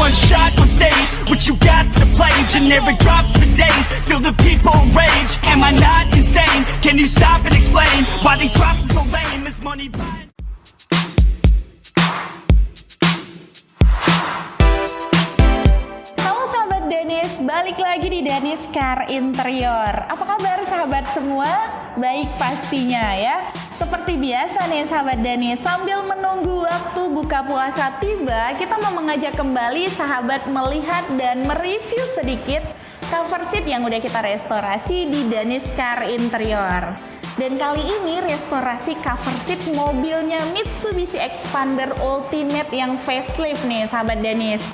one shot on stage. What you got to play? Generic drops for days. Still the people rage. Am I not insane? Can you stop and explain why these drops are so lame? Is money buying? Dennis, balik lagi di Dennis Car Interior. Apa kabar sahabat semua? Baik pastinya ya. Seperti biasa nih sahabat Dennis, sambil menunggu waktu buka puasa tiba, kita mau mengajak kembali sahabat melihat dan mereview sedikit cover seat yang udah kita restorasi di Dennis Car Interior. Dan kali ini restorasi cover seat mobilnya Mitsubishi Xpander Ultimate yang facelift nih sahabat Dennis.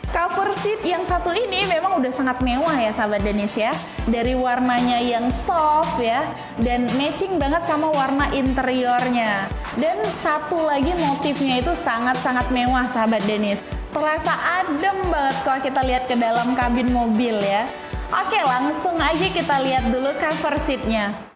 Cover seat yang satu ini memang udah sangat mewah ya sahabat Dennis ya. Dari warnanya yang soft ya, dan matching banget sama warna interiornya. Dan satu lagi motifnya itu sangat-sangat mewah sahabat Dennis. Terasa adem banget kalau kita lihat ke dalam kabin mobil ya. Oke, langsung aja kita lihat dulu cover seatnya.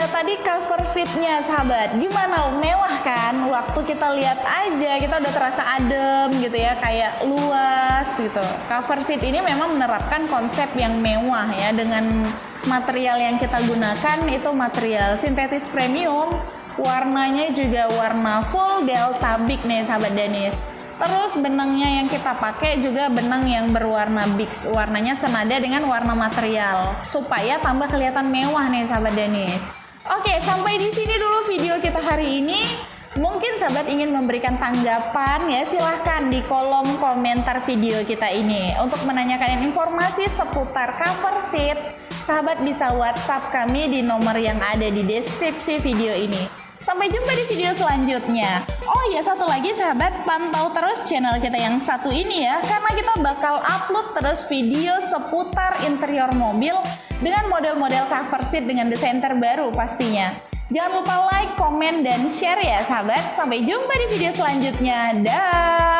Tadi cover seatnya sahabat, gimana? Mewah kan? Waktu kita lihat aja kita udah terasa adem gitu ya, kayak luas gitu. Cover seat ini memang menerapkan konsep yang mewah ya, dengan material yang kita gunakan itu material sintetis premium, warnanya juga warna full delta big nih sahabat Dennis. Terus benangnya yang kita pakai juga benang yang berwarna bigs, warnanya senada dengan warna material supaya tambah kelihatan mewah nih sahabat Dennis. Oke, sampai di sini dulu video kita hari ini. Mungkin sahabat ingin memberikan tanggapan ya, silahkan di kolom komentar video kita ini. Untuk menanyakan informasi seputar cover seat, sahabat bisa WhatsApp kami di nomor yang ada di deskripsi video ini. Sampai jumpa di video selanjutnya. Oh iya, satu lagi sahabat, pantau terus channel kita yang satu ini ya, karena kita bakal upload terus video seputar interior mobil dengan model-model cover seat dengan desain terbaru pastinya. Jangan lupa like, komen, dan share ya sahabat. Sampai jumpa di video selanjutnya. Dah.